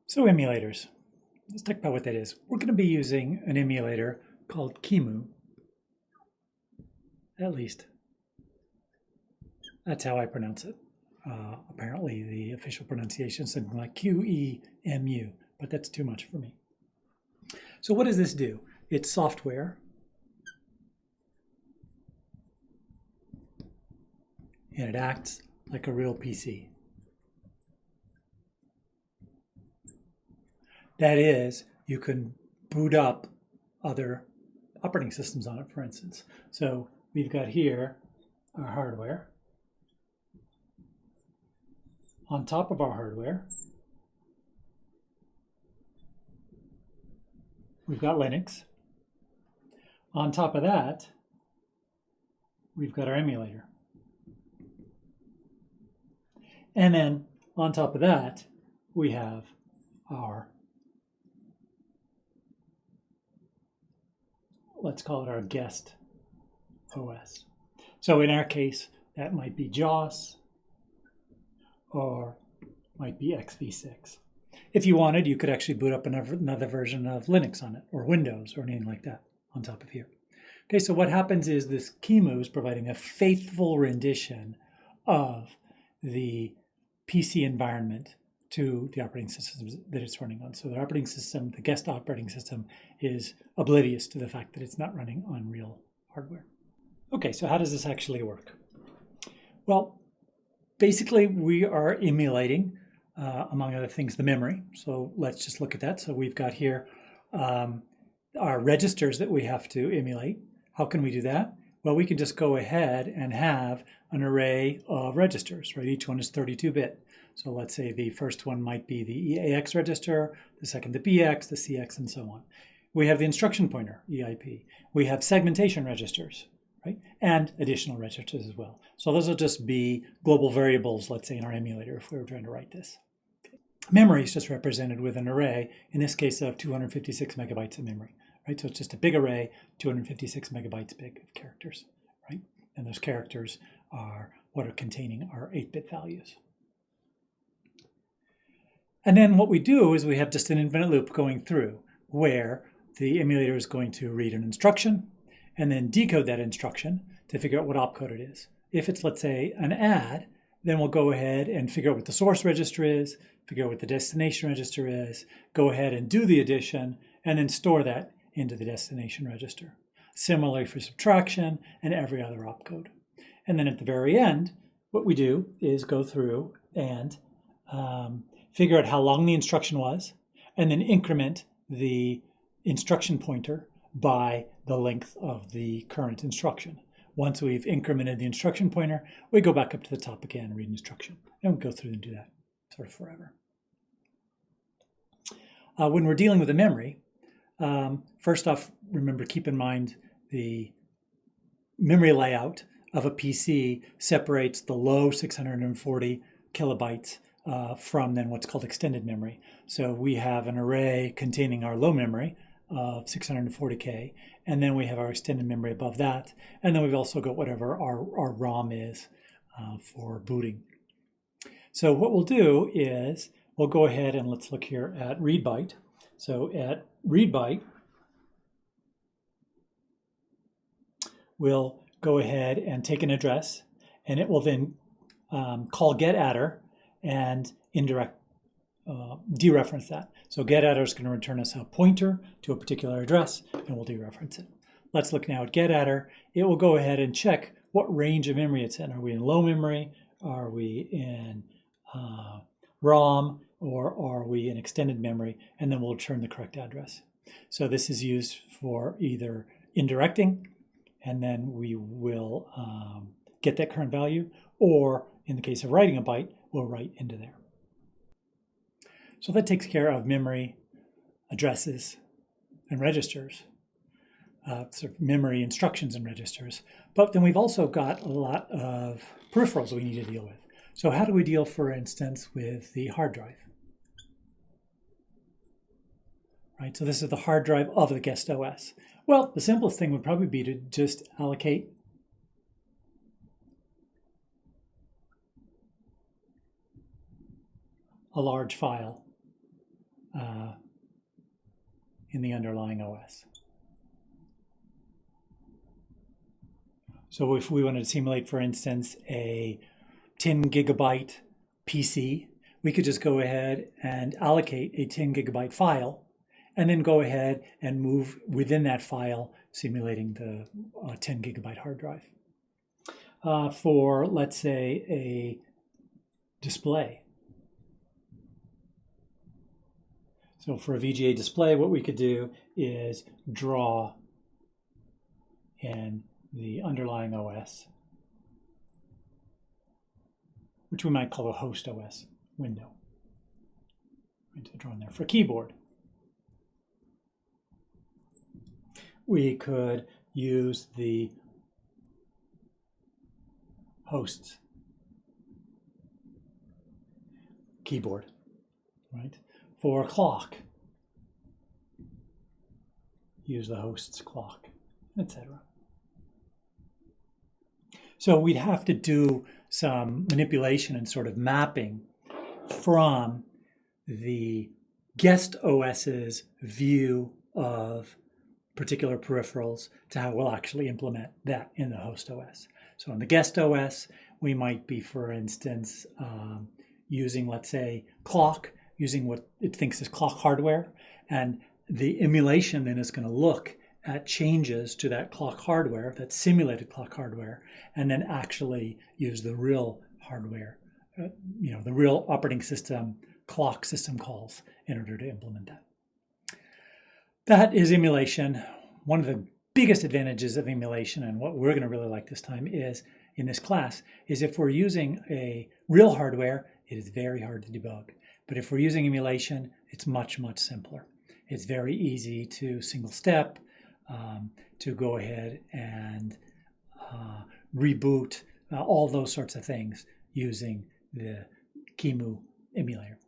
So emulators, let's talk about what that is. We're going to be using an emulator called Qemu, at least. That's how I pronounce it. Apparently the official pronunciation is something like Qemu, but that's too much for me. So what does this do? It's software. And it acts like a real PC. That is, you can boot up other operating systems on it, for instance. So we've got here our hardware. On top of our hardware, we've got Linux. On top of that, we've got our emulator. And then on top of that, we have our, let's call it our guest OS. So in our case, that might be JAWS or might be XV6. If you wanted, you could actually boot up another version of Linux on it, or Windows, or anything like that on top of here. Okay, so what happens is this Qemu is providing a faithful rendition of the PC environment to the operating systems that it's running on. So the operating system, the guest operating system, is oblivious to the fact that it's not running on real hardware. Okay, so how does this actually work? Well, basically we are emulating, among other things, the memory. So let's just look at that. So we've got here our registers that we have to emulate. How can we do that? Well, we can just go ahead and have an array of registers, right? Each one is 32-bit. So let's say the first one might be the EAX register, the second the BX, the CX, and so on. We have the instruction pointer, EIP. We have segmentation registers, right? And additional registers as well. So those will just be global variables, let's say in our emulator, if we were trying to write this. Okay. Memory is just represented with an array, in this case of 256 megabytes of memory. Right, so it's just a big array, 256 megabytes big of characters, right? And those characters are what are containing our 8-bit values. And then what we do is we have just an infinite loop going through where the emulator is going to read an instruction and then decode that instruction to figure out what opcode it is. If it's, let's say, an add, then we'll go ahead and figure out what the source register is, figure out what the destination register is, go ahead and do the addition, and then store that into the destination register. Similarly for subtraction and every other opcode. And then at the very end, what we do is go through and figure out how long the instruction was, and then increment the instruction pointer by the length of the current instruction. Once we've incremented the instruction pointer, we go back up to the top again and read instruction. And we go through and do that sort of forever. When we're dealing with the memory, first off, remember, keep in mind the memory layout of a PC separates the low 640 kilobytes from then what's called extended memory. So we have an array containing our low memory of 640K, and then we have our extended memory above that, and then we've also got whatever our ROM is for booting. So what we'll do is we'll go ahead and let's look here at read byte. So at read byte, we'll go ahead and take an address, and it will then call getAddr and dereference that. So getAddr is going to return us a pointer to a particular address, and we'll dereference it. Let's look now at getAddr. It will go ahead and check what range of memory it's in. Are we in low memory? Are we in ROM? Or are we in extended memory? And then we'll return the correct address. So this is used for either indirecting, and then we will get that current value, or in the case of writing a byte, we'll write into there. So that takes care of memory, addresses, and registers, sort of memory instructions and registers. But then we've also got a lot of peripherals we need to deal with. So how do we deal, for instance, with the hard drive? Right, so this is the hard drive of the guest OS. Well, the simplest thing would probably be to just allocate a large file in the underlying OS. So if we wanted to simulate, for instance, a 10 gigabyte PC, we could just go ahead and allocate a 10 gigabyte file and then go ahead and move within that file, simulating the 10 gigabyte hard drive. For, let's say, a display. So for a VGA display, what we could do is draw in the underlying OS, which we might call a host OS window. I'm going to draw in there. For keyboard, we could use the hosts keyboard, right? For clock, use the host's clock, etc. So we'd have to do some manipulation and sort of mapping from the guest OS's view of particular peripherals to how we'll actually implement that in the host OS. So in the guest OS, we might be, for instance, using, let's say, clock, using what it thinks is clock hardware, and the emulation then is going to look at changes to that clock hardware, that simulated clock hardware, and then actually use the real hardware, the real operating system clock system calls in order to implement that. That is emulation. One of the biggest advantages of emulation, and what we're going to really like this time is, in this class, is if we're using a real hardware, it is very hard to debug. But if we're using emulation, it's much, much simpler. It's very easy to single step, to go ahead and reboot, all those sorts of things using the QEMU emulator.